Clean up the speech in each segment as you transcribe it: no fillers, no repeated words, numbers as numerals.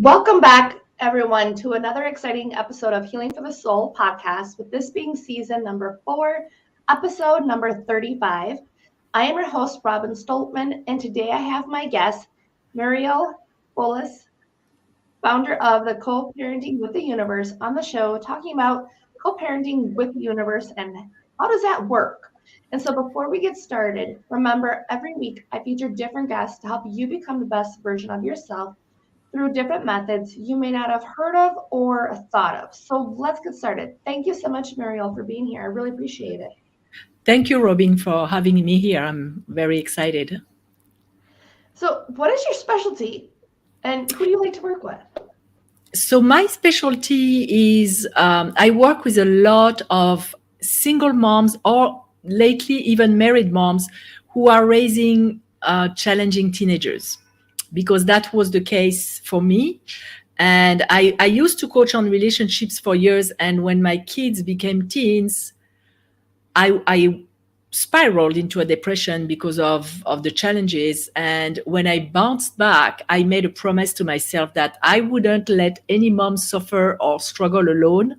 Welcome back, everyone, to another exciting episode of Healing for the Soul podcast, with this being season number 4, episode number 35. I am your host, Robin Stoltman, and today I have my guest, Murielle Fellous, founder of the Co-Parenting with the Universe, on the show, talking about co-parenting with the universe and how does that work. And so before we get started, remember, every week I feature different guests to help you become the best version of yourself through different methods you may not have heard of or thought of. So let's get started. Thank you so much, Murielle, for being here. I really appreciate it. Thank you, Robin, for having me here. I'm very excited. So what is your specialty and who do you like to work with? So my specialty is I work with a lot of single moms or lately even married moms who are raising challenging teenagers, because that was the case for me. And I used to coach on relationships for years. And when my kids became teens, I spiraled into a depression because of the challenges. And when I bounced back, I made a promise to myself that I wouldn't let any mom suffer or struggle alone.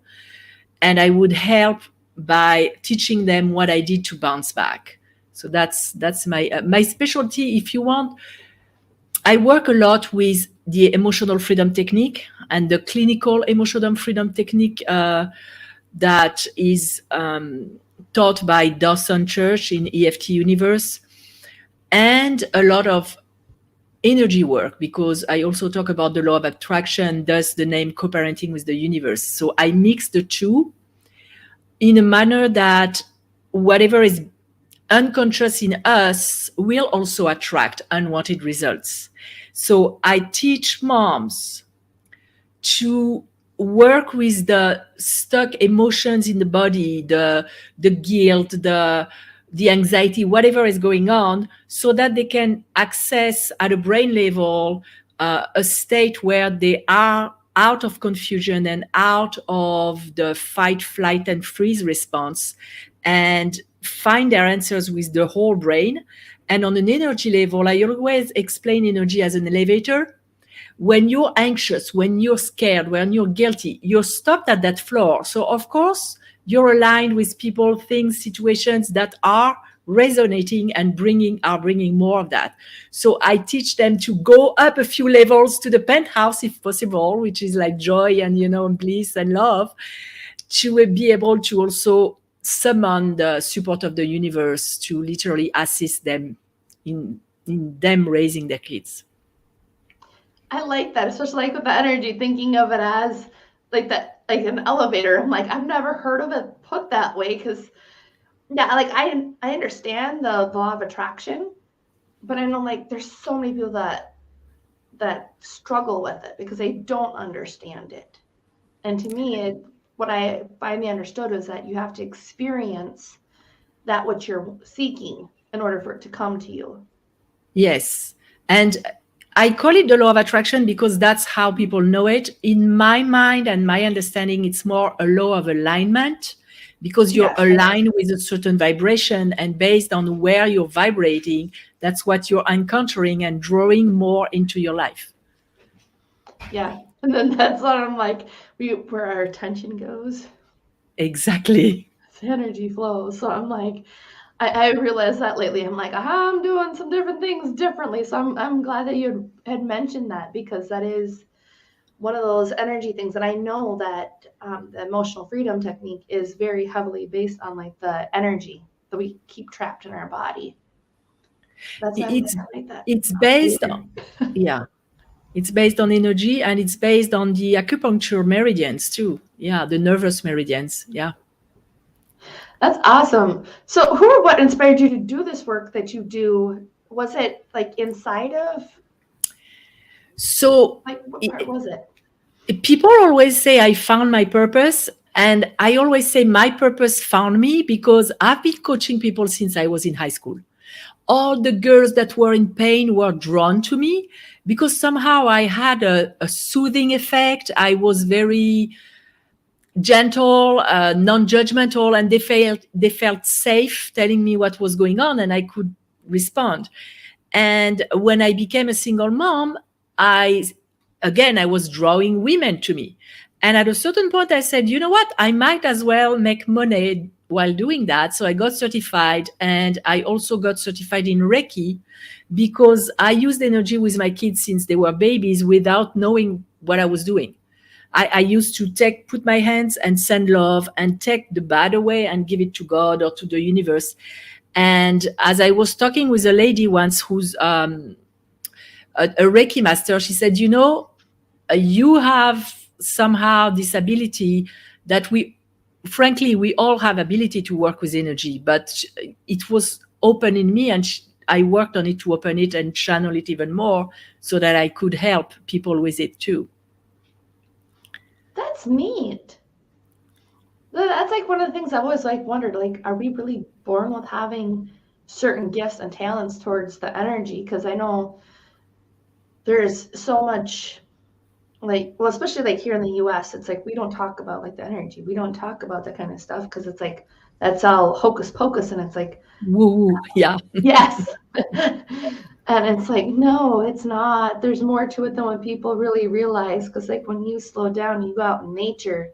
And I would help by teaching them what I did to bounce back. So that's my specialty, if you want. I work a lot with the emotional freedom technique and the clinical emotional freedom technique that is taught by Dawson Church in EFT Universe, and a lot of energy work, because I also talk about the law of attraction, thus the name Co-Parenting with the Universe. So I mix the two in a manner that whatever is unconscious in us will also attract unwanted results. So I teach moms to work with the stuck emotions in the body, the guilt, the anxiety, whatever is going on, so that they can access at a brain level a state where they are out of confusion and out of the fight, flight, and freeze response, and find their answers with the whole brain. And on an energy level, I always explain energy as an elevator. When you're anxious, when you're scared, when you're guilty, you're stopped at that floor. So of course, you're aligned with people, things, situations that are resonating and bringing more of that. So I teach them to go up a few levels to the penthouse, if possible, which is like joy and bliss and love, to be able to also summon the support of the universe to literally assist them in them raising their kids. I like that, especially like with the energy, thinking of it as like that, like an elevator. I'm like, I've never heard of it put that way, because like I understand the law of attraction, but I know like there's so many people that struggle with it because they don't understand it. And to me, what I finally understood was that you have to experience that what you're seeking in order for it to come to you. Yes. And I call it the law of attraction because that's how people know it. In my mind and my understanding, it's more a law of alignment, because you're aligned with a certain vibration, and based on where you're vibrating, that's what you're encountering and drawing more into your life. Yeah. And then that's what I'm like, where our attention goes. Exactly. The energy flows. So I'm like, I realized that lately. I'm like, I'm doing some different things differently. So I'm glad that you had mentioned that, because that is one of those energy things. And I know that the emotional freedom technique is very heavily based on like the energy that we keep trapped in our body. It's based on, yeah. It's based on energy, and it's based on the acupuncture meridians too. Yeah, the nervous meridians. Yeah. That's awesome. So who or what inspired you to do this work that you do? Was it like inside of? So like what part was it? People always say I found my purpose. And I always say my purpose found me, because I've been coaching people since I was in high school. All the girls that were in pain were drawn to me because somehow I had a soothing effect. I was very gentle, non-judgmental, and they felt safe telling me what was going on, and I could respond. And when I became a single mom, I again, I was drawing women to me. And at a certain point, I said, you know what? I might as well make money while doing that. So I got certified, and I also got certified in Reiki because I used energy with my kids since they were babies without knowing what I was doing. I used to put my hands and send love and take the bad away and give it to God or to the universe. And as I was talking with a lady once who's a Reiki master, she said, you have somehow this ability that frankly, we all have ability to work with energy, but it was open in me, and I worked on it to open it and channel it even more so that I could help people with it too. That's neat. That's like one of the things I've always like wondered, like, are we really born with having certain gifts and talents towards the energy? Because I know there's so much, like, well, especially like here in the US, it's like we don't talk about like the energy. We don't talk about that kind of stuff because it's like that's all hocus pocus, and it's like, woo, yeah. yes. And it's like, no, it's not. There's more to it than what people really realize. Because like when you slow down, you go out in nature,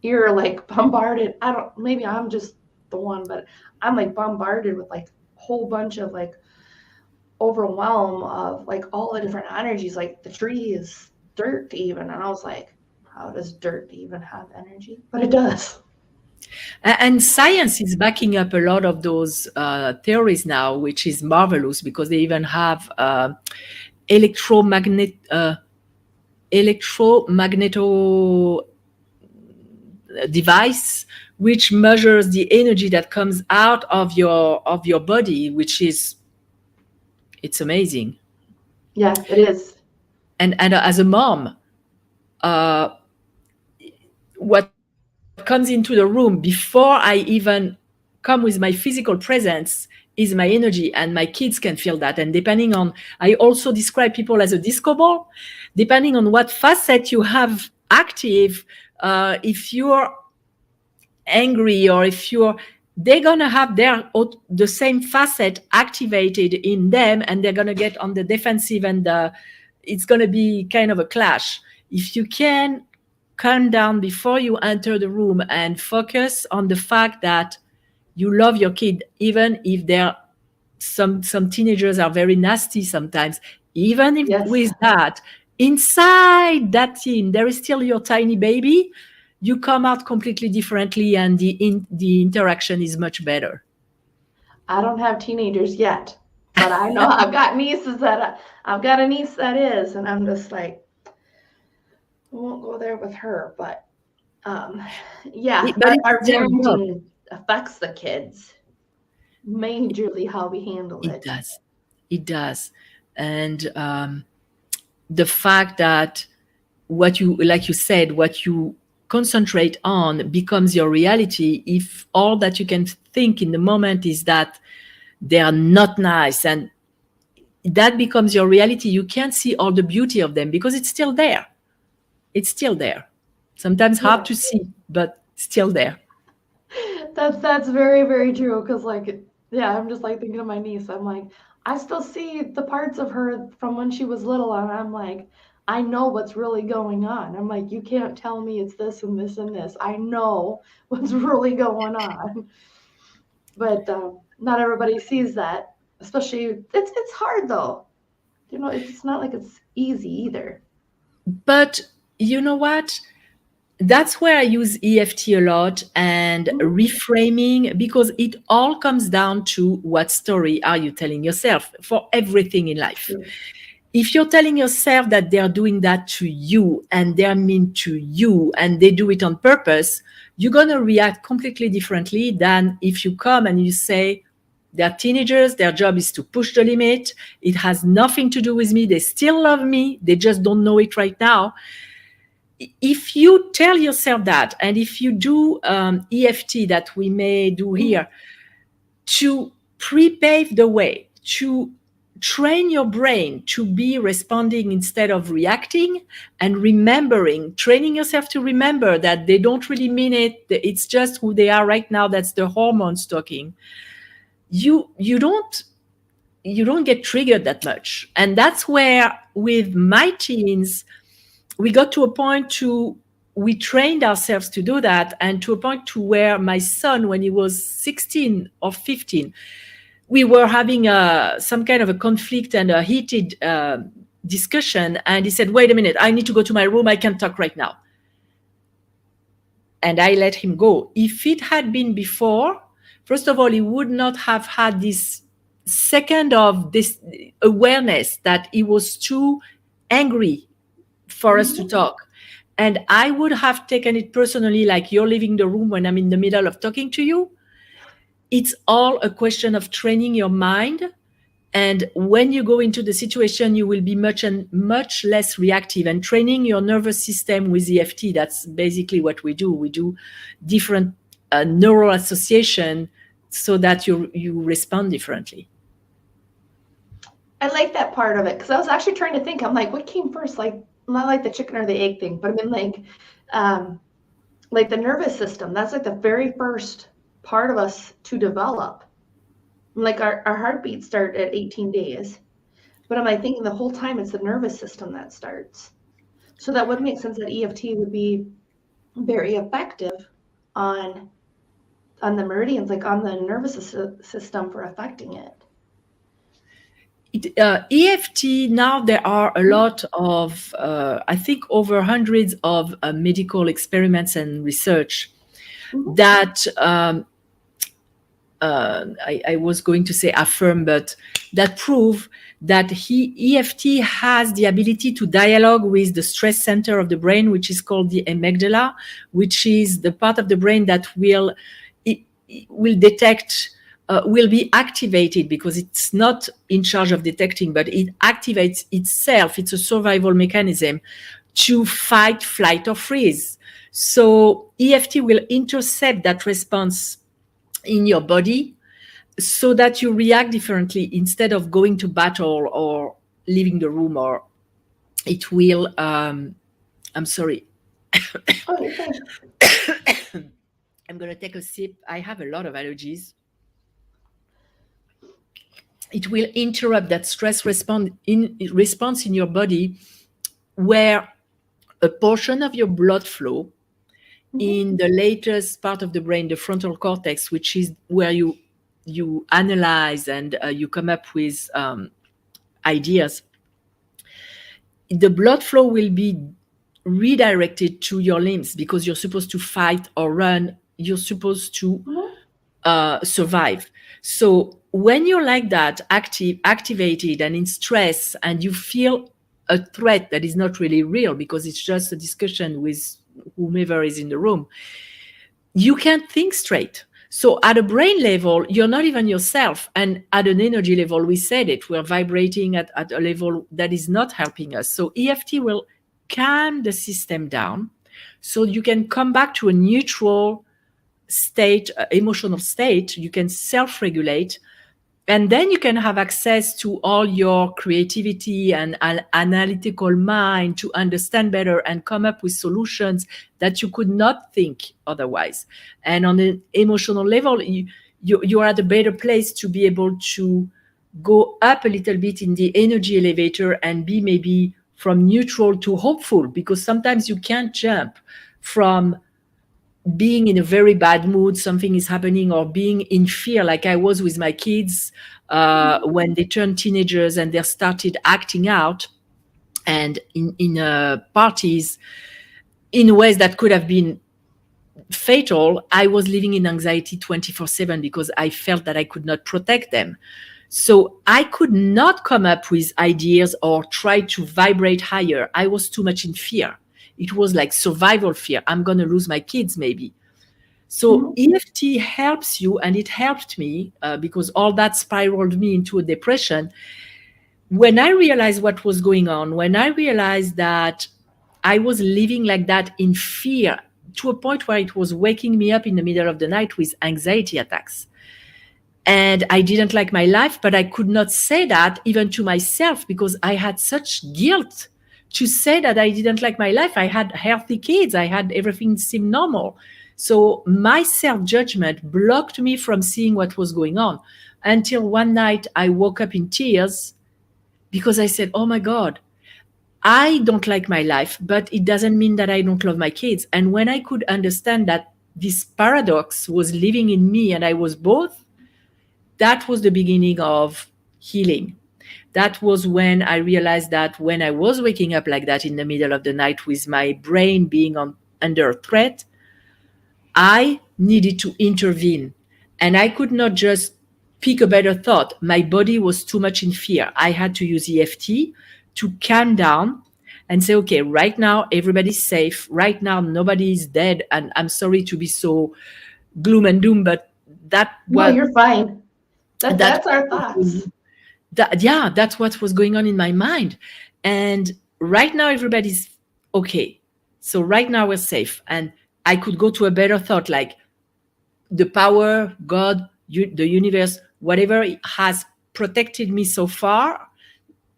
you're like bombarded. Maybe I'm just the one, but I'm like bombarded with like a whole bunch of like overwhelm of like all the different energies. Like the tree is dirt even. And I was like, how does dirt even have energy? But it does. And science is backing up a lot of those theories now, which is marvelous because they even have electromagneto device which measures the energy that comes out of your body, it's amazing. Yeah, it is. And as a mom, what comes into the room before I even come with my physical presence is my energy, and my kids can feel that. And depending on, I also describe people as a disco ball. Depending on what facet you have active, if you're angry or they're gonna have the same facet activated in them, and they're gonna get on the defensive, and it's gonna be kind of a clash. If you can calm down before you enter the room and focus on the fact that you love your kid, even if they're some teenagers are very nasty sometimes, even if Yes. with that, inside that teen there is still your tiny baby, you come out completely differently, and the interaction is much better. I don't have teenagers yet, but I know I've got nieces I've got a niece that is, and I'm just like, I won't go there with her, but yeah, But our it's their job. parenting affects the kids majorly how we handle It it. does. It does. And the fact that what you, like you said, what you concentrate on becomes your reality. If all that you can think in the moment is that they are not nice, and that becomes your reality, you can't see all the beauty of them because it's still there. It's still there. Sometimes hard to see, but still there. That's very, very true. Because like, yeah, I'm just like thinking of my niece. I'm like, I still see the parts of her from when she was little, and I'm like, I know what's really going on. I'm like, you can't tell me it's this and this and this. I know what's really going on. But not everybody sees that. Especially, it's hard though. It's not like it's easy either. But you know what? That's where I use EFT a lot and reframing, because it all comes down to what story are you telling yourself for everything in life. If you're telling yourself that they're doing that to you and they're mean to you and they do it on purpose, you're going to react completely differently than if you come and you say, they're teenagers, their job is to push the limit. It has nothing to do with me. They still love me. They just don't know it right now. If you tell yourself that, and if you do EFT that we may do here, to pre-pave the way, to train your brain to be responding instead of reacting, and remembering, training yourself to remember that they don't really mean it. It's just who they are right now. That's the hormones talking. You don't get triggered that much. And that's where with my teens, we got to a point to we trained ourselves to do that, and to a point to where my son, when he was 16 or 15, we were having some kind of a conflict and a heated discussion, and he said, wait a minute, I need to go to my room, I can't talk right now. And I let him go. If it had been before, first of all, he would not have had this second of this awareness that he was too angry for us to talk. And I would have taken it personally, like you're leaving the room when I'm in the middle of talking to you. It's all a question of training your mind. And when you go into the situation, you will be much less reactive, and training your nervous system with EFT. That's basically what we do. We do different neural association so that you respond differently. I like that part of it, because I was actually trying to think. I'm like, what came first? Like, not like the chicken or the egg thing, but I mean like the nervous system. That's like the very first part of us to develop. Like our heartbeat start at 18 days. But am I thinking the whole time it's the nervous system that starts? So that would make sense that EFT would be very effective on the meridians, like on the nervous system for affecting it. EFT, now there are a lot of, I think over hundreds of medical experiments and research that I was going to say affirm, but that prove that EFT has the ability to dialogue with the stress center of the brain, which is called the amygdala, which is the part of the brain that will detect, will be activated, because it's not in charge of detecting, but it activates itself. It's a survival mechanism to fight, flight, or freeze. So EFT will intercept that response in your body so that you react differently instead of going to battle or leaving the room, or it will, I'm sorry. I'm going to take a sip. I have a lot of allergies. It will interrupt that stress response in your body, where a portion of your blood flow in the latest part of the brain, the frontal cortex, which is where you analyze and you come up with ideas, the blood flow will be redirected to your limbs, because you're supposed to fight or run. You're supposed to survive. So when you're like that, activated and in stress, and you feel a threat that is not really real because it's just a discussion with whomever is in the room, you can't think straight. So at a brain level, you're not even yourself. And at an energy level, we said it, we're vibrating at a level that is not helping us. So EFT will calm the system down so you can come back to a neutral state, emotional state. You can self-regulate, and then you can have access to all your creativity and an analytical mind to understand better and come up with solutions that you could not think otherwise. And on an emotional level, you're at a better place to be able to go up a little bit in the energy elevator and be maybe from neutral to hopeful, because sometimes you can't jump from being in a very bad mood, something is happening, or being in fear, like I was with my kids when they turned teenagers and they started acting out and in parties in ways that could have been fatal. I was living in anxiety 24/7 because I felt that I could not protect them. So I could not come up with ideas or try to vibrate higher. I was too much in fear. It was like survival fear. I'm going to lose my kids maybe. So EFT helps you, and it helped me because all that spiraled me into a depression. When I realized what was going on, when I realized that I was living like that in fear to a point where it was waking me up in the middle of the night with anxiety attacks. And I didn't like my life, but I could not say that even to myself because I had such guilt to say that I didn't like my life. I had healthy kids. I had everything seemed normal. So my self-judgment blocked me from seeing what was going on until one night I woke up in tears because I said, oh my God, I don't like my life, but it doesn't mean that I don't love my kids. And when I could understand that this paradox was living in me and I was both, that was the beginning of healing. That was when I realized that when I was waking up like that in the middle of the night with my brain being under threat, I needed to intervene. And I could not just pick a better thought. My body was too much in fear. I had to use EFT to calm down and say, okay, right now everybody's safe. Right now nobody is dead. And I'm sorry to be so gloom and doom, but that No, was you're fine. that That's our thoughts. yeah, that's what was going on in my mind. And right now everybody's okay. So right now we're safe. And I could go to a better thought like the power, God, the universe, whatever has protected me so far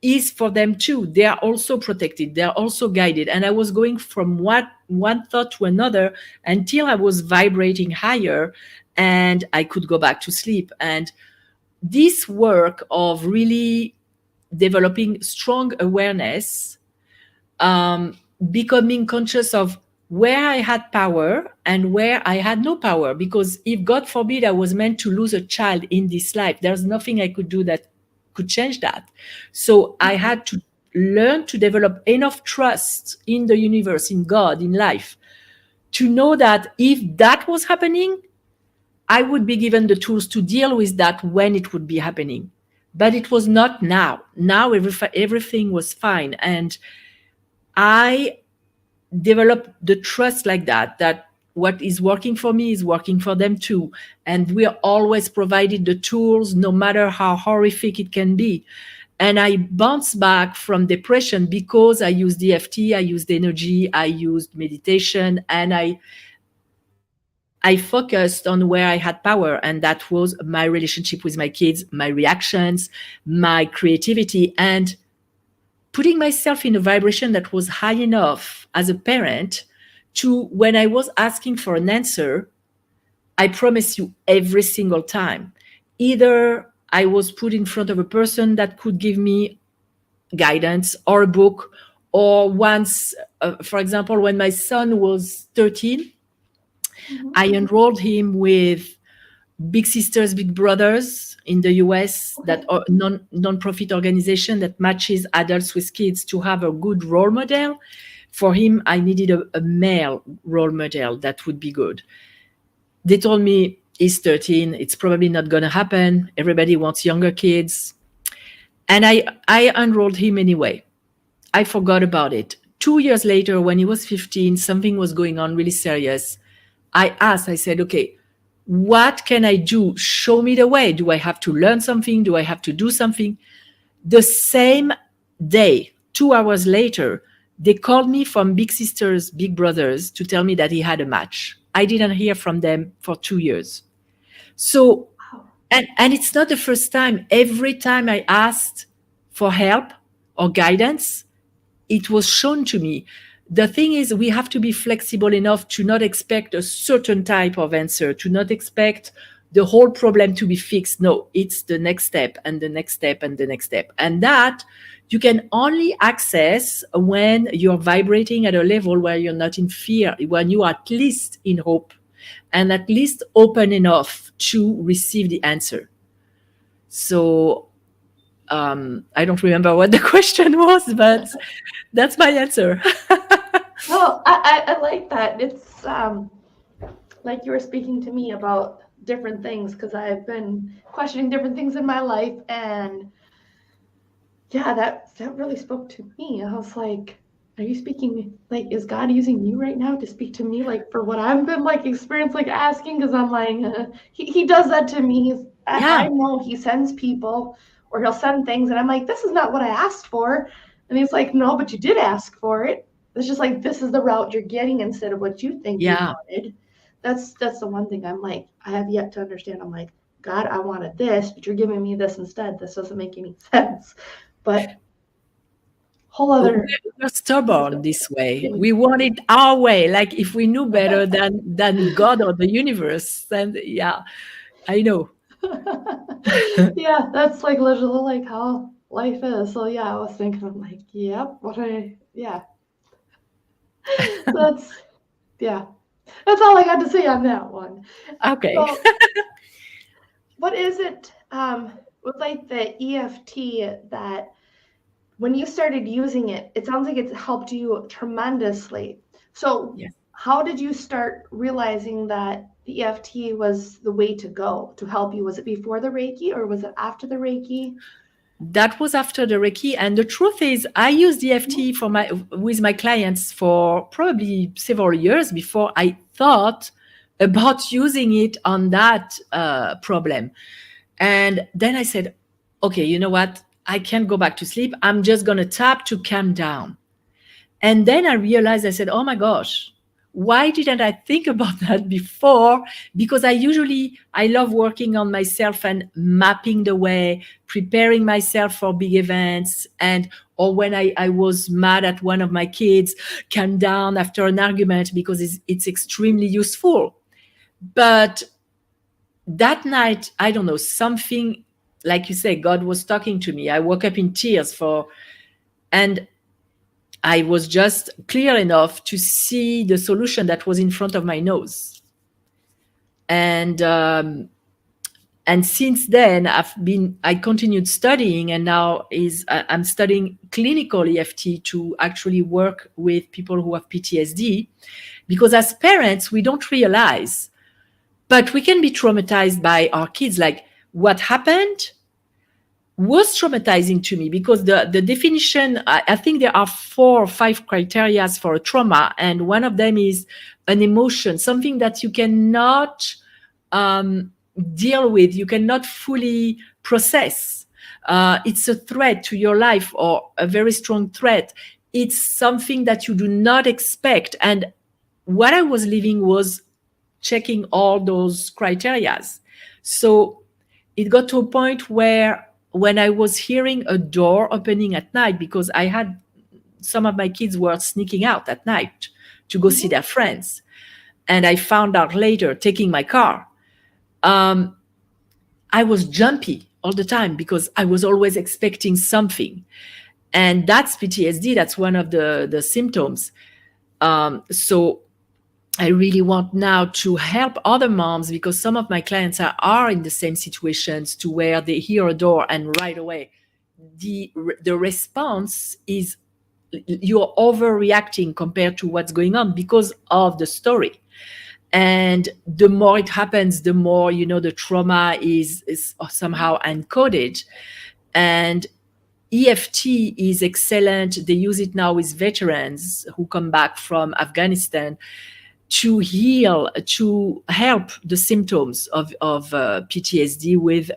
is for them too. They are also protected. They are also guided. And I was going from one thought to another until I was vibrating higher and I could go back to sleep. And this work of really developing strong awareness, um, becoming conscious of where I had power and where I had no power. Because if, God forbid, I was meant to lose a child in this life, there's nothing I could do that could change that. So I had to learn to develop enough trust in the universe, in God, in life, to know that if that was happening, I would be given the tools to deal with that when it would be happening. But it was not now. Now everything was fine. And I developed the trust like that, that what is working for me is working for them too. And we are always provided the tools, no matter how horrific it can be. And I bounced back from depression because I used EFT, I used energy, I used meditation, and I focused on where I had power, and that was my relationship with my kids, my reactions, my creativity, and putting myself in a vibration that was high enough as a parent to, when I was asking for an answer, I promise you, every single time, either I was put in front of a person that could give me guidance or a book, or once, for example, when my son was 13, I enrolled him with Big Sisters, Big Brothers in the US, that are non-profit organization that matches adults with kids to have a good role model. For him, I needed a male role model that would be good. They told me, he's 13, it's probably not going to happen. Everybody wants younger kids. And I enrolled him anyway. I forgot about it. 2 years later, when he was 15, something was going on really serious. I said, okay, what can I do? Show me the way. Do I have to learn something? Do I have to do something? The same day, 2 hours later, they called me from Big Sisters, Big Brothers to tell me that he had a match. I didn't hear from them for 2 years. So, and it's not the first time. Every time I asked for help or guidance, it was shown to me. The thing is, we have to be flexible enough to not expect a certain type of answer, to not expect the whole problem to be fixed. No, it's the next step and the next step and the next step. And that you can only access when you're vibrating at a level where you're not in fear, when you are at least in hope and at least open enough to receive the answer. So I don't remember what the question was, but that's my answer. Well, I like that. It's like you were speaking to me about different things, because I've been questioning different things in my life, and yeah, that really spoke to me. I was like, are you speaking, like, is God using you right now to speak to me, like, for what I've been like experienced, like asking? Because I'm like, he does that to me. I Yeah, know he sends people, or he'll send things, and I'm like, this is not what I asked for. And he's like, no, but you did ask for it. It's just like, this is the route you're getting instead of what you think you yeah, wanted. That's the one thing I'm like, I have yet to understand. I'm like, God, I wanted this, but you're giving me this instead. This doesn't make any sense. But whole other we're stubborn this way. We want it our way. Like if we knew better than God or the universe, then yeah, I know. yeah, that's like literally like how life is. So yeah, I was thinking, I'm like, yep, what I Yeah. That's, yeah. That's all I got to say on that one. Okay. So, what is it with like the EFT that when you started using it, it sounds like it's helped you tremendously. So, Yes. how did you start realizing that the EFT was the way to go to help you? Was it before the Reiki or was it after the Reiki? That was after the Reiki. And the truth is, I used EFT with my clients for probably several years before I thought about using it on that problem. And then I said, okay, you know what? I can't go back to sleep. I'm just going to tap to calm down. And then I realized, I said, oh my gosh, why didn't I think about that before? Because I love working on myself and mapping the way, preparing myself for big events. Or when I was mad at one of my kids, calm down after an argument because it's extremely useful. But that night, I don't know, something, like you say, God was talking to me. I woke up in tears and I was just clear enough to see the solution that was in front of my nose. And since then, I continued studying, and now I'm studying clinical EFT to actually work with people who have PTSD, because as parents, we don't realize, but we can be traumatized by our kids. Like what happened was traumatizing to me, because the definition, I think there are 4 or 5 criteria for a trauma. And one of them is an emotion, something that you cannot deal with, you cannot fully process. It's a threat to your life, or a very strong threat. It's something that you do not expect. And what I was living was checking all those criterias. So it got to a point where when I was hearing a door opening at night, because I had some of my kids were sneaking out at night to go see their friends, and I found out later taking my car, I was jumpy all the time because I was always expecting something. And that's PTSD. That's one of the symptoms. So I really want now to help other moms, because some of my clients are in the same situations, to where they hear a door and right away the response is you're overreacting compared to what's going on because of the story. And the more it happens, the more, the trauma is somehow encoded. And EFT is excellent. They use it now with veterans who come back from Afghanistan to heal, to help the symptoms of PTSD with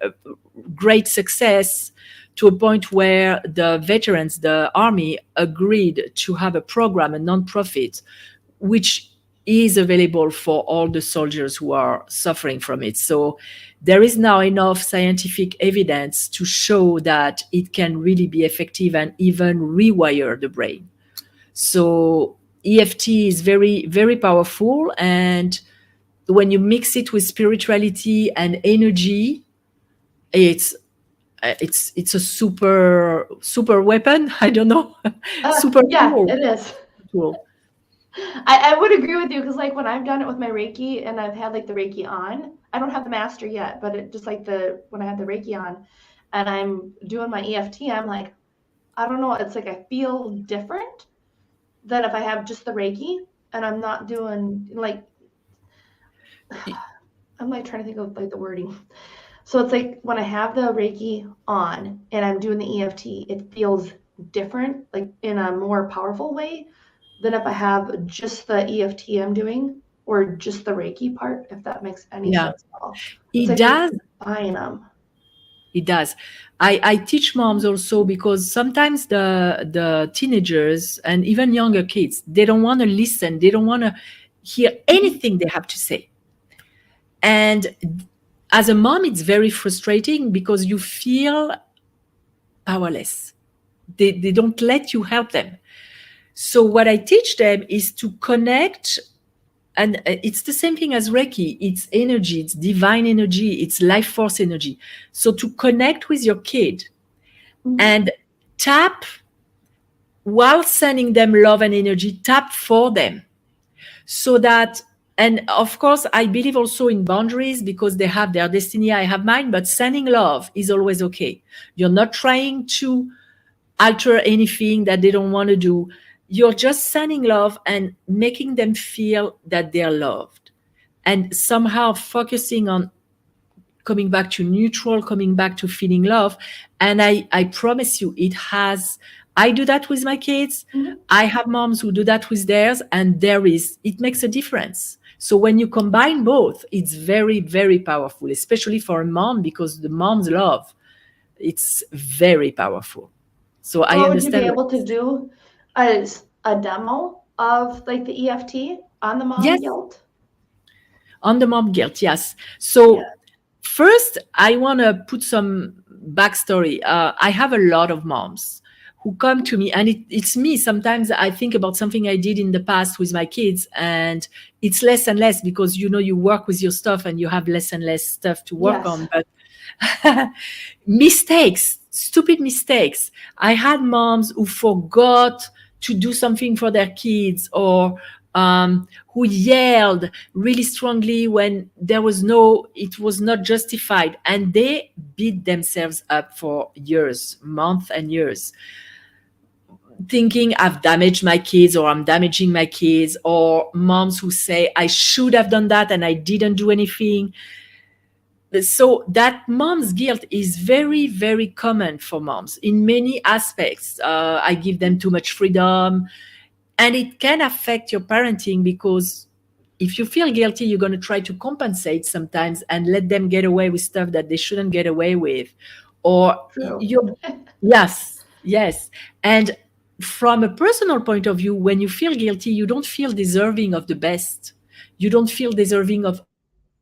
great success, to a point where the veterans, the army, agreed to have a program, a nonprofit, which is available for all the soldiers who are suffering from it. So there is now enough scientific evidence to show that it can really be effective and even rewire the brain. So EFT is very, very powerful. And when you mix it with spirituality and energy, it's a super weapon. I don't know. Super Yeah, tool. it is. Tool. I would agree with you, because like when I've done it with my Reiki and I've had like the Reiki on, I don't have the master yet, but it just like when I had the Reiki on and I'm doing my EFT, I'm like, I don't know, it's like I feel different than if I have just the Reiki and I'm not doing like, I'm like trying to think of like the wording. So it's like when I have the Reiki on and I'm doing the EFT, it feels different, like in a more powerful way than if I have just the EFT I'm doing or just the Reiki part, if that makes any sense at all. It's It like does. you're buying them. It does. I teach moms also, because sometimes the teenagers and even younger kids, they don't want to listen. They don't want to hear anything they have to say. And as a mom, it's very frustrating because you feel powerless. They don't let you help them. So what I teach them is to connect. And it's the same thing as Reiki. It's energy, it's divine energy, it's life force energy. So to connect with your kid and tap while sending them love and energy, tap for them. So that, and of course, I believe also in boundaries because they have their destiny, I have mine, but sending love is always okay. You're not trying to alter anything that they don't want to do. You're just sending love and making them feel that they're loved, and somehow focusing on coming back to neutral, coming back to feeling love. And I promise you, it has. I do that with my kids. Mhm. I have moms who do that with theirs, and it makes a difference. So when you combine both, it's very, very powerful, especially for a mom, because the mom's love, it's very powerful. So I Well, would you be understand. able to do a demo of like the EFT on the mom Yes, guilt? on the mom guilt, yes. Yeah. So first, I want to put some backstory. I have a lot of moms who come to me, and it's me. Sometimes I think about something I did in the past with my kids, and it's less and less because you work with your stuff and you have less and less stuff to work Yes. on. But mistakes, stupid mistakes. I had moms who forgot to do something for their kids, or who yelled really strongly when it was not justified, and they beat themselves up for years, months and years, thinking I've damaged my kids or I'm damaging my kids, or moms who say I should have done that and I didn't do anything. So that mom's guilt is very, very common for moms in many aspects. I give them too much freedom, and it can affect your parenting, because if you feel guilty, you're going to try to compensate sometimes and let them get away with stuff that they shouldn't get away with. Or True. you're, yes, yes. And from a personal point of view, when you feel guilty, you don't feel deserving of the best. You don't feel deserving of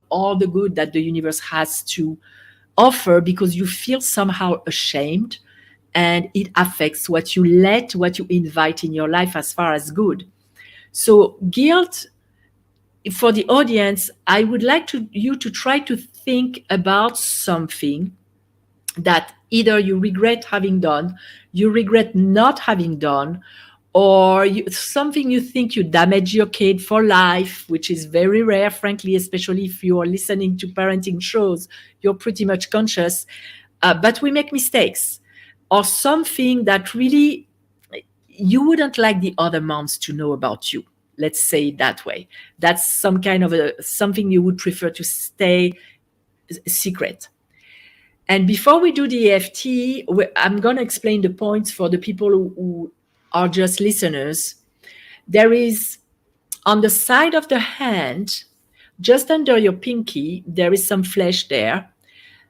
all the good that the universe has to offer, because you feel somehow ashamed, and it affects what you invite in your life as far as good. So guilt, for the audience, I would like you to try to think about something that either you regret having done, you regret not having done, or something you think you damage your kid for life, which is very rare, frankly, especially if you are listening to parenting shows, you're pretty much conscious, but we make mistakes, or something that really you wouldn't like the other moms to know about you. Let's say it that way. That's some kind of something you would prefer to stay secret. And before we do the EFT, I'm going to explain the points for the people who are just listeners. There is, on the side of the hand, just under your pinky, there is some flesh there.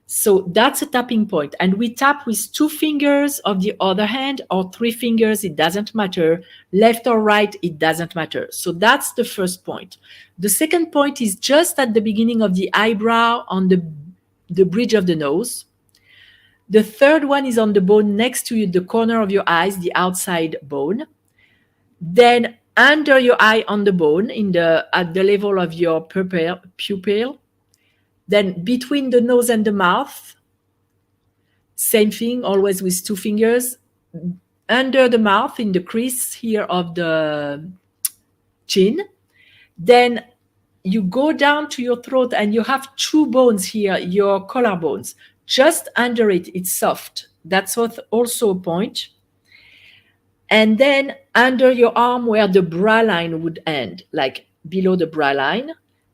So that's a tapping point. And we tap with 2 fingers of the other hand, or 3 fingers, it doesn't matter. Left or right, it doesn't matter. So that's the first point. The second point is just at the beginning of the eyebrow, on the bridge of the nose. The third one is on the bone next to the corner of your eyes, the outside bone. Then under your eye on the bone, at the level of your pupil. Then between the nose and the mouth, same thing, always with 2 fingers. Under the mouth, in the crease here of the chin. Then you go down to your throat, and you have 2 bones here, your collarbones. Just under it, it's soft. That's also a point. And then under your arm, where the brow line would end, like below the brow line.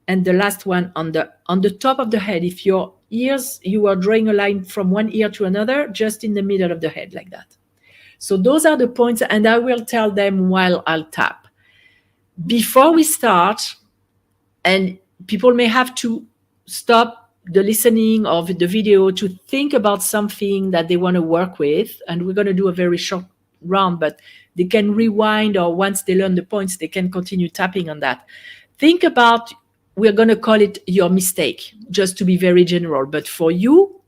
And the last one on the top of the head. If your ears, you are drawing a line from one ear to another, just in the middle of the head, like that. So those are the points, and I will tell them while I'll tap. Before we start, and people may have to stop the listening of the video to think about something that they want to work with, and we're going to do a very short round, but they can rewind, or once they learn the points, they can continue tapping on that. Think about, we're going to call it your mistake, just to be very general, but for you,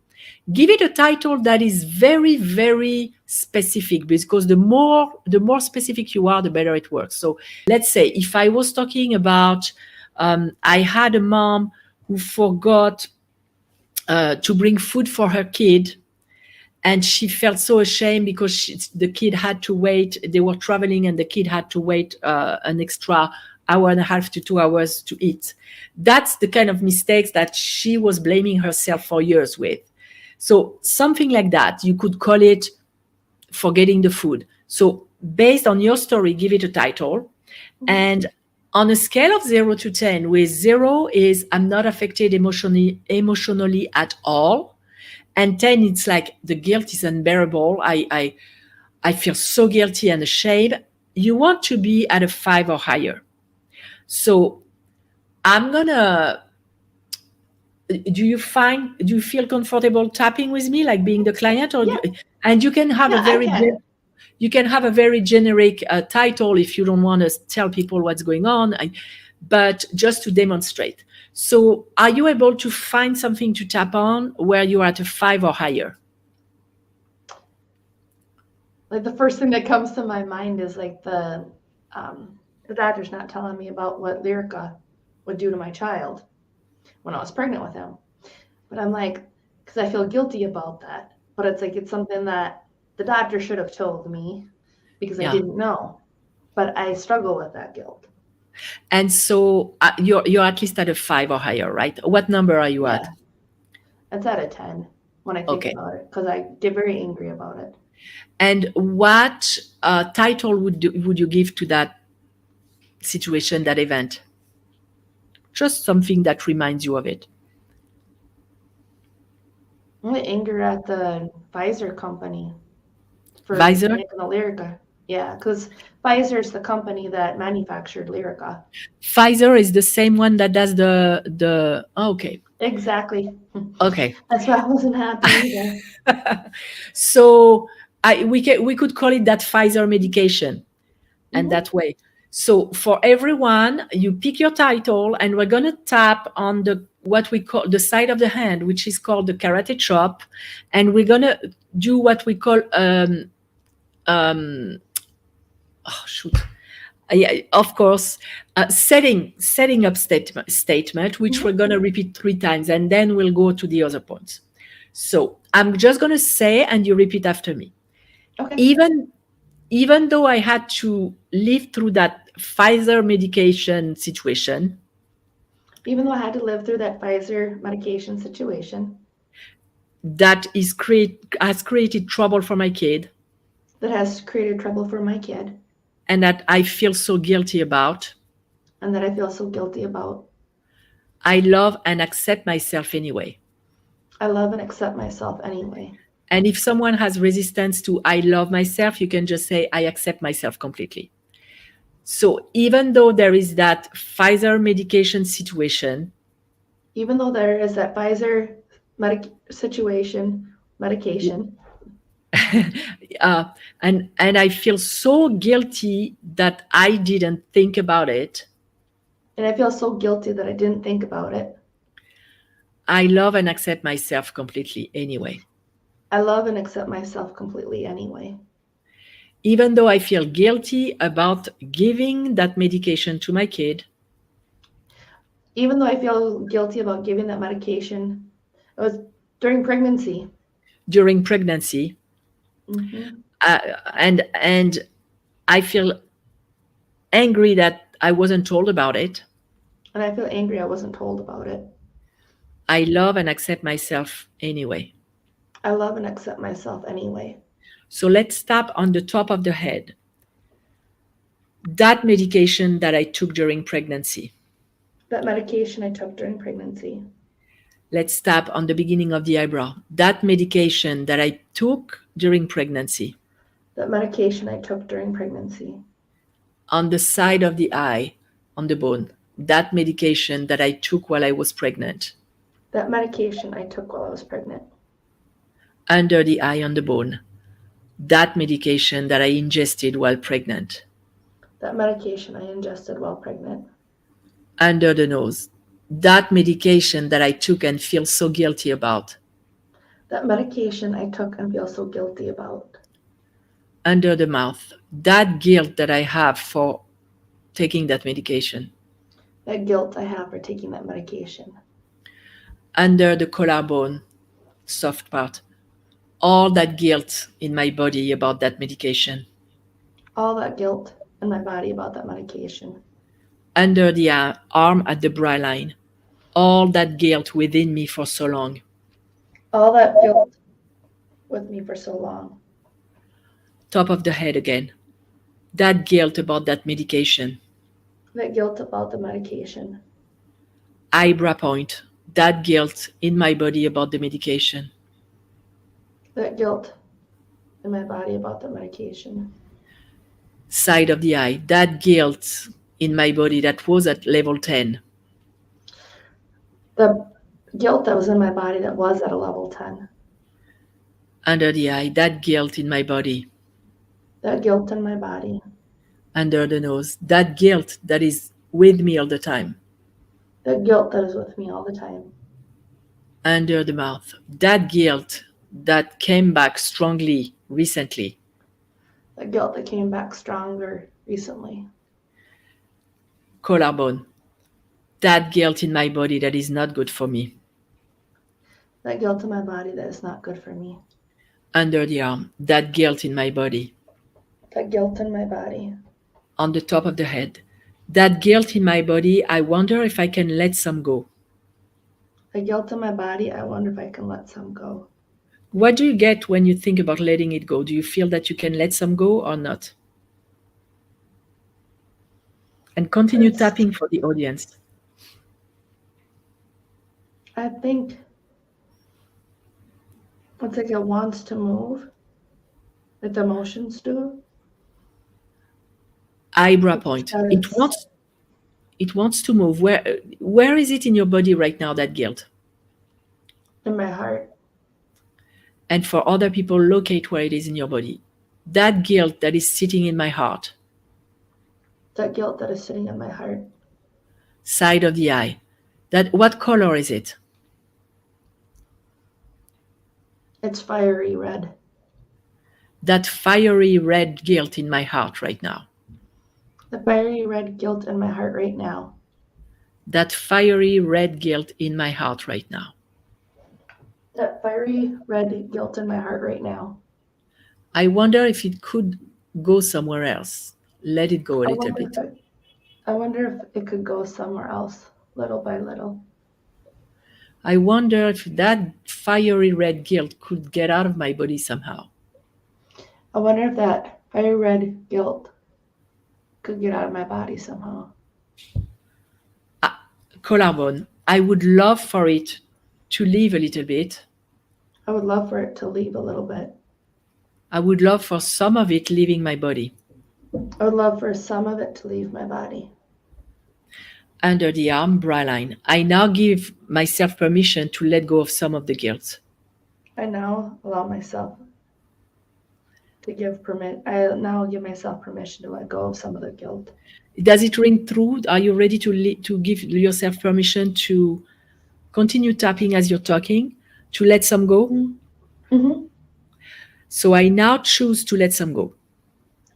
give it a title that is very, very specific, because the more specific you are, the better it works. So let's say if I was talking about, I had a mom who forgot to bring food for her kid, And she felt so ashamed because the kid had to wait. They were traveling and the kid had to wait an extra hour and a half to 2 hours to eat. That's the kind of mistakes that she was blaming herself for years with. So something like that, you could call it forgetting the food. So based on your story, give it a title. And on a scale of 0 to 10, where 0 is I'm not affected emotionally at all, and 10 it's like the guilt is unbearable. I feel so guilty and ashamed. You want to be at a 5 or higher. So I'm gonna. Do you feel comfortable tapping with me, like being the client, or Yeah. and you can have Yeah, a very I can. you can have a very generic title if you don't want to tell people what's going on, but just to demonstrate. So are you able to find something to tap on where you're at a 5 or higher? Like the first thing that comes to my mind is like the doctor's not telling me about what Lyrica would do to my child when I was pregnant with him. But I'm like, because I feel guilty about that. But it's like it's something that the doctor should have told me because I Yeah. didn't know. But I struggle with that guilt. And so you're at least at a 5 or higher, right? What number are you at? Yeah, it's at a 10 when I think Okay. about it because I get very angry about it. And what title would you give to that situation, that event? Just something that reminds you of it. I'm anger at the Pfizer company for Visor? making the Lyrica. Yeah, because Pfizer's the company that manufactured Lyrica. Pfizer is the same one that does the okay. Exactly. Okay. That's why I wasn't happy either. So we could call it that Pfizer medication, and Mhm. that way. So for everyone, you pick your title, and we're gonna tap on the what we call the side of the hand, which is called the karate chop, and we're gonna do what we call oh shoot. Yeah, of course, setting up statement, which we're going to repeat 3 times, and then we'll go to the other points. So I'm just going to say, and you repeat after me. Okay. Even though I had to live through that Pfizer medication situation, Even though I had to live through that Pfizer medication situation that has created trouble for my kid, that has created trouble for my kid and that I feel so guilty about, and that I feel so guilty about, I love and accept myself anyway. I love and accept myself anyway. And if someone has resistance to I love myself, you can just say I accept myself completely. So even though there is that Pfizer medication situation, Even though there is that Pfizer medication, and I feel so guilty that I didn't think about it, and I feel so guilty that I didn't think about it, I love and accept myself completely anyway. I love and accept myself completely anyway. Even though I feel guilty about giving that medication to my kid, Even though I feel guilty about giving that medication, it was during pregnancy. during pregnancy, Mm-hmm. and I feel angry that I wasn't told about it. And I feel angry I wasn't told about it. I love and accept myself anyway. I love and accept myself anyway. So let's tap on the top of the head. That medication that I took during pregnancy. That medication I took during pregnancy. Let's tap on the beginning of the eyebrow. That medication that I took during pregnancy. That medication I took during pregnancy. On the side of the eye, on the bone. That medication that I took while I was pregnant. That medication I took while I was pregnant. Under the eye, on the bone. That medication that I ingested while pregnant. That medication I ingested while pregnant. Under the nose. That medication that I took and feel so guilty about. That medication I took and feel so guilty about. Under the mouth. That guilt that I have for taking that medication. That guilt I have for taking that medication. Under the collarbone, soft part. all that guilt in my body about that medication. All that guilt in my body about that medication. Under the arm at the bra line, all that guilt within me for so long. All that guilt with me for so long. Top of the head again, that guilt about that medication. That guilt about the medication. Eyebrow point, that guilt in my body about the medication. That guilt in my body about the medication. Side of the eye, that guilt in my body that was at level 10. The guilt that was in my body that was at a level 10. Under the eye, that guilt in my body. That guilt in my body. Under the nose, that guilt that is with me all the time. That guilt that is with me all the time. Under the mouth, that guilt that came back strongly recently. That guilt that came back stronger recently. Collarbone, that guilt in my body that is not good for me. That guilt in my body that is not good for me. Under the arm, that guilt in my body. That guilt in my body. On the top of the head, that guilt in my body, I wonder if I can let some go. The guilt in my body, I wonder if I can let some go. What do you get when you think about letting it go? Do you feel that you can let some go or not? And continue tapping for the audience. I think it's like it wants to move, like the emotions do. Eyebrow point. It wants to move. Where is it in your body right now, that guilt? In my heart. And for other people, locate where it is in your body. That guilt that is sitting in my heart. That guilt that is sitting in my heart. Side of the eye. What color is it? It's fiery red. That fiery red guilt in my heart right now. The fiery red guilt in my heart right now. That fiery red guilt in my heart right now. That fiery red guilt in my heart right now. I wonder if it could go somewhere else. Let it go a little bit. I wonder if it could go somewhere else, little by little. I wonder if that fiery red guilt could get out of my body somehow. I wonder if that fiery red guilt could get out of my body somehow. Collarbone, I would love for it to leave a little bit. I would love for it to leave a little bit. I would love for some of it leaving my body. I would love for some of it to leave my body. Under the arm, bra line. I now give myself permission to let go of some of the guilt. I now allow myself to give myself permission to let go of some of the guilt. Does it ring true? Are you ready to give yourself permission to continue tapping as you're talking, to let some go? Mm-hmm. So I now choose to let some go.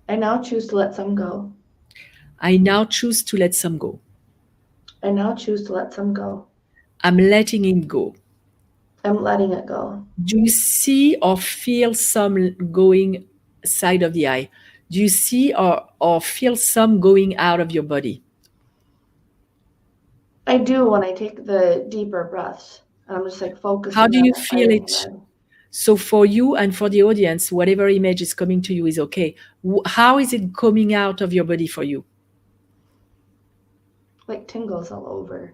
I now choose to let some go. I now choose to let some go. I now choose to let some go. I'm letting it go. I'm letting it go. Do you see or feel some going side of the eye? Do you see or feel some going out of your body? I do when I take the deeper breaths. I'm just like focusing. How do you feel it? So for you and for the audience, whatever image is coming to you is okay. How is it coming out of your body for you? Like tingles all over.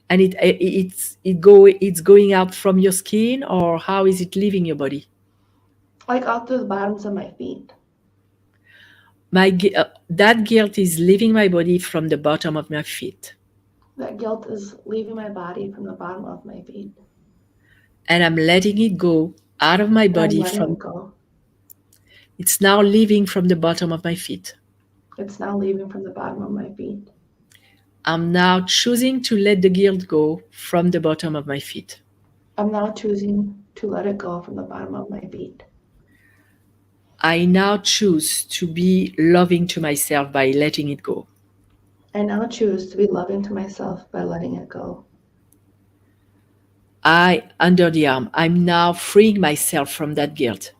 And it's going out from your skin, or how is it leaving your body? Like out through the bottoms of my feet. That guilt is leaving my body from the bottom of my feet. That guilt is leaving my body from the bottom of my feet. And I'm letting it go out of my body It's now leaving from the bottom of my feet. It's now leaving from the bottom of my feet. I'm now choosing to let the guilt go from the bottom of my feet. I'm now choosing to let it go from the bottom of my feet. I now choose to be loving to myself by letting it go. I now choose to be loving to myself by letting it go. I under the arm. I'm now freeing myself from that guilt,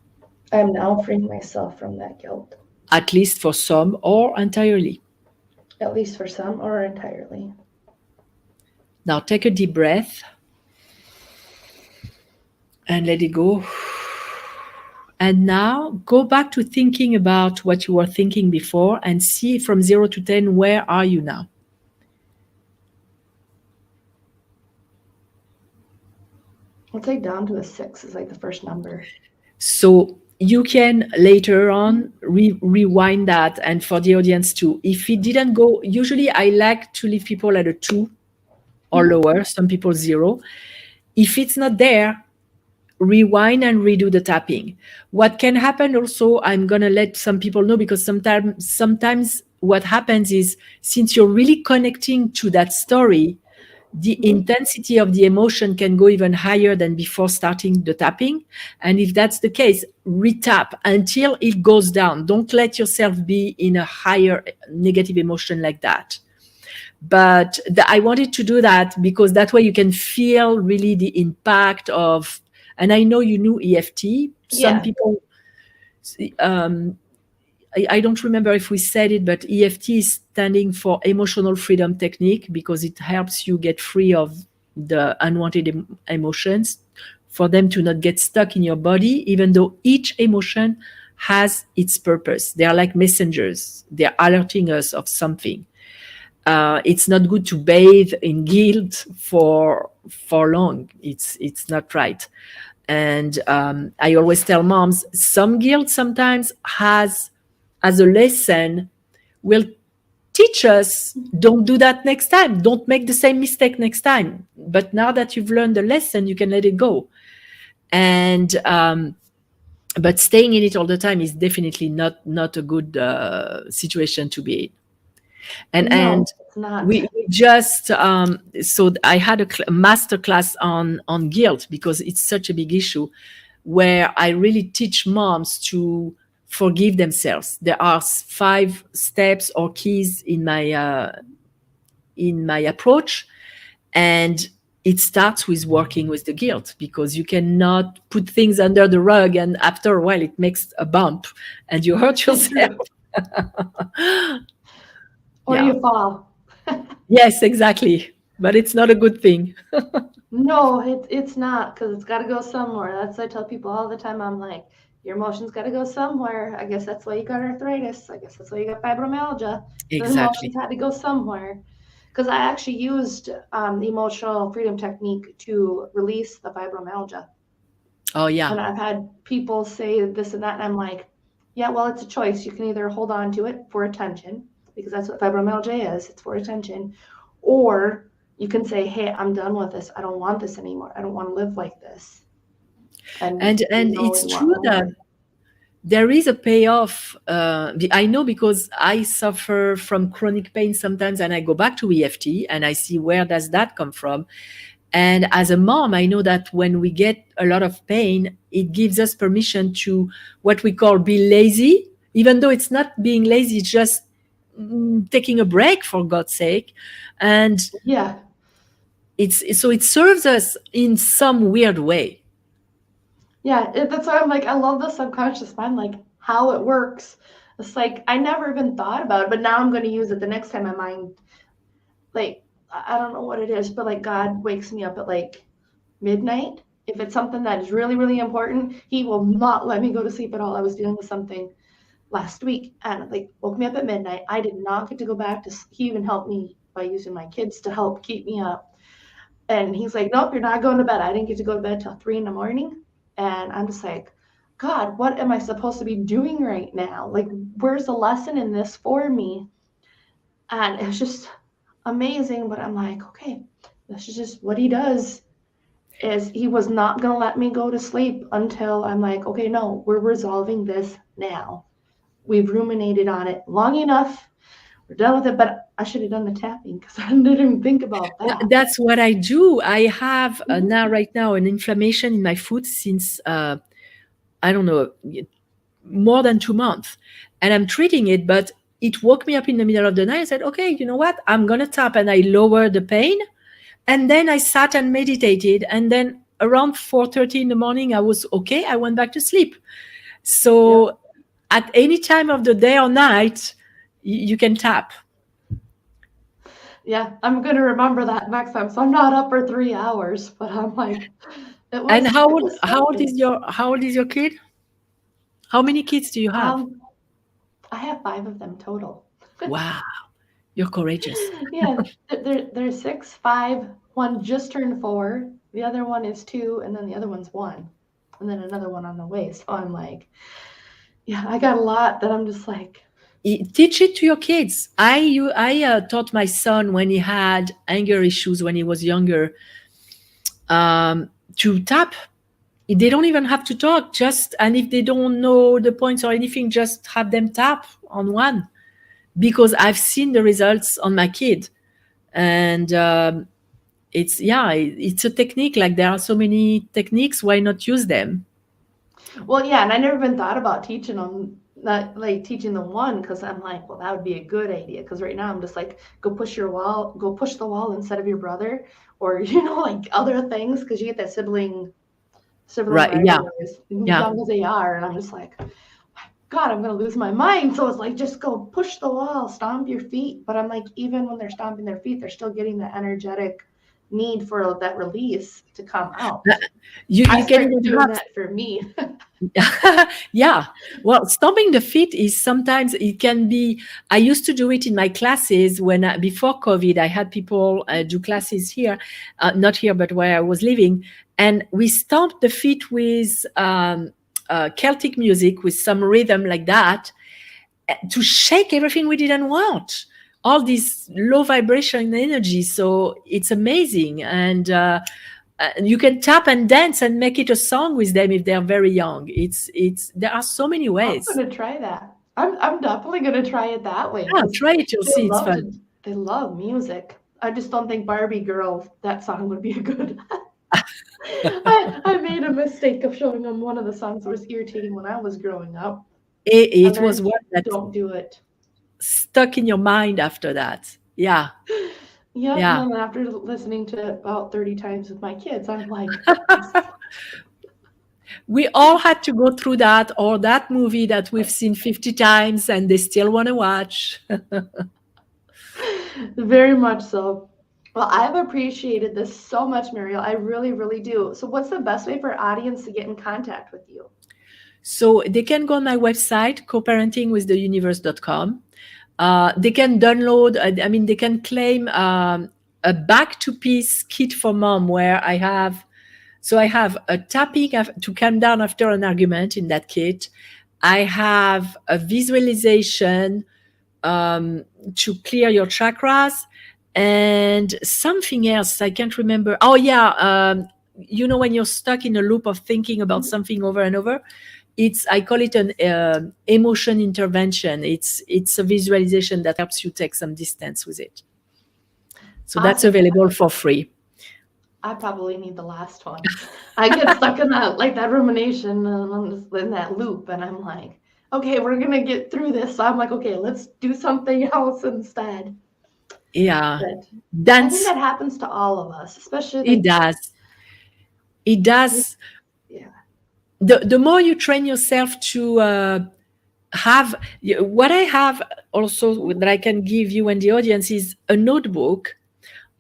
I'm now freeing myself from that guilt, at least for some or entirely. at least for some or entirely. Now take a deep breath and let it go. And now go back to thinking about what you were thinking before and see from 0 to 10, where are you now? I'll say down to a 6 is like the first number. So you can later on rewind that. And for the audience too, if it didn't go, usually I like to leave people at a 2 or lower, some people 0. If it's not there, rewind and redo the tapping. What can happen also, I'm going to let some people know, because sometimes what happens is, since you're really connecting to that story, the intensity of the emotion can go even higher than before starting the tapping. And if that's the case, retap until it goes down. Don't let yourself be in a higher negative emotion like that. But I wanted to do that because that way you can feel really the impact of, and I know you knew EFT. Some people, I don't remember if we said it, but EFT is standing for Emotional Freedom Technique, because it helps you get free of the unwanted emotions, for them to not get stuck in your body, even though each emotion has its purpose. They are like messengers. They're alerting us of something. It's not good to bathe in guilt for long. It's not right. And I always tell moms, some guilt sometimes has, as a lesson, will teach us, don't do that next time. Don't make the same mistake next time. But now that you've learned the lesson, you can let it go. And but staying in it all the time is definitely not a good situation to be in. And we just so I had a master class on guilt, because it's such a big issue, where I really teach moms to forgive themselves. There are 5 steps or keys in my approach, and it starts with working with the guilt, because you cannot put things under the rug and after a while it makes a bump and you hurt yourself. Or you fall. Yes, exactly. But it's not a good thing. No, it's not, because it's got to go somewhere. That's what I tell people all the time. I'm like, your emotions got to go somewhere. I guess that's why you got arthritis. I guess that's why you got fibromyalgia. Exactly. The emotions had to go somewhere. Because I actually used the emotional freedom technique to release the fibromyalgia. Oh, yeah. And I've had people say this and that, and I'm like, yeah, well, it's a choice. You can either hold on to it for attention, because that's what fibromyalgia is. It's for attention. Or you can say, hey, I'm done with this. I don't want this anymore. I don't want to live like this. And it's true that there is a payoff. I know, because I suffer from chronic pain sometimes, and I go back to EFT and I see, where does that come from? And as a mom, I know that when we get a lot of pain, it gives us permission to, what we call, be lazy, even though it's not being lazy, it's just taking a break, for God's sake. And so it serves us in some weird way. Yeah, that's why I'm like, I love the subconscious mind, like how it works. It's like, I never even thought about it, but now I'm going to use it the next time my mind, like, I don't know what it is, but like God wakes me up at like midnight. If it's something that is really, really important, he will not let me go to sleep at all. I was dealing with something last week and like woke me up at midnight. I did not get to go back to, he even helped me by using my kids to help keep me up. And he's like, nope, you're not going to bed. I didn't get to go to bed till 3 a.m. And I'm just like, God, what am I supposed to be doing right now? Like, where's the lesson in this for me? And it's just amazing. But I'm like, okay, this is just what he does. Is he was not going to let me go to sleep until I'm like, okay, no, we're resolving this now. We've ruminated on it long enough. We're done with it. But I should have done the tapping, because I didn't even think about that. That's what I do. I have right now an inflammation in my foot since, I don't know, more than 2 months. And I'm treating it, but it woke me up in the middle of the night. I said, okay, you know what? I'm going to tap. And I lower the pain. And then I sat and meditated. And then around 4:30 in the morning, I was okay. I went back to sleep. Yep. So at any time of the day or night, you can tap. Yeah, I'm gonna remember that next time. So I'm not up for 3 hours, but I'm like, And it was something. how old is your kid? How many kids do you have? Um, I have 5 of them total. Wow, you're courageous. Yeah, they're 6, 5. One just turned 4. The other one is 2, and then the other one's 1, and then another one on the way. So I'm like, yeah, I got a lot that I'm just like, Teach it to your kids. I taught my son when he had anger issues when he was younger, to tap. They don't even have to talk. Just, and if they don't know the points or anything, just have them tap on one, because I've seen the results on my kid. And it's a technique. Like, there are so many techniques. Why not use them? well, yeah, and I never even thought about teaching them, not like teaching them one, because I'm like, well, that would be a good idea. Because right now I'm just like, go push the wall instead of your brother, or like other things, because you get that sibling Right? Yeah, rivalries, yeah. young as they are, and I'm just like, God, I'm gonna lose my mind. So it's like, just go push the wall, stomp your feet. But I'm like, even when they're stomping their feet, they're still getting the energetic need for that release to come out. I You can started even doing have. that for me. Yeah. Well, stomping the feet is sometimes, it can be. I used to do it in my classes when before COVID. I had people do classes here, not here, but where I was living, and we stomped the feet with Celtic music with some rhythm like that, to shake everything we didn't want, all this low vibration energy. So it's amazing. And you can tap and dance and make it a song with them if they're very young. It's there are so many I'm ways. gonna try that. I'm definitely gonna try it that way Yeah, because try it, you'll they see, it's love fun. to they love music. I just don't think Barbie Girl, that song would be a good. I made a mistake of showing them one of the songs that was irritating when I was growing up. I It was learned, one that don't do it. stuck in your mind after that. Yeah, Yep, and yeah. then after listening to it about 30 times with my kids, I'm like, We all had to go through that, or that movie that we've seen 50 times and they still want to watch. very much so. Well, I've appreciated this so much, Murielle. I really, really do. So, what's the best way for our audience to get in contact with you? So they can go on my website, coparentingwiththeuniverse.com. They can download, they can claim a back to peace kit for mom, where I have a tapping to calm down after an argument in that kit. I have a visualization to clear your chakras, and something else I can't remember. Oh yeah, when you're stuck in a loop of thinking about something over and over, I call it an emotion intervention. It's a visualization that helps you take some distance with it. So that's Awesome. available for free. I probably need the last one. I get stuck in that rumination, and I'm just in that loop, and I'm like, okay, we're gonna get through this. So I'm like, okay, let's do something else instead. Yeah, But I think dance. that happens to all of us, especially It like, does. It does. yeah. The more you train yourself to have, what I have also that I can give you and the audience is a notebook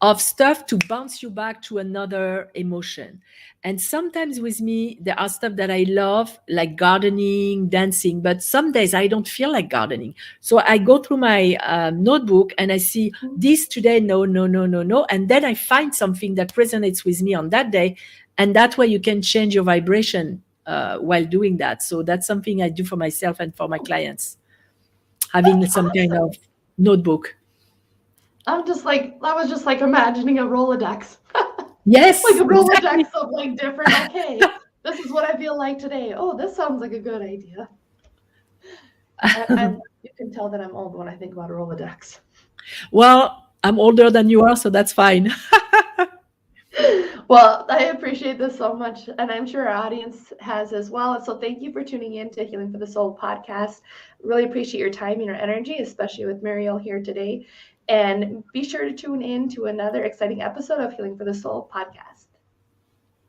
of stuff to bounce you back to another emotion. And sometimes with me, there are stuff that I love, like gardening, dancing, but some days I don't feel like gardening. So I go through my notebook and I see this today, no, no, no, no, no. And then I find something that resonates with me on that day. And that way you can change your vibration while doing that. So that's something I do for myself and for my clients, having That's some kind of awesome. notebook. I was just like imagining a Rolodex. Like Yes, a exactly. Rolodex of like different, okay, this is what I feel like today. Oh, this sounds like a good idea. And you can tell that I'm old when I think about a Rolodex. Well, I'm older than you are, so that's fine. Well, I appreciate this so much, and I'm sure our audience has as well. So thank you for tuning in to Healing for the Soul podcast. Really appreciate your time and your energy, especially with Murielle here today. And be sure to tune in to another exciting episode of Healing for the Soul podcast.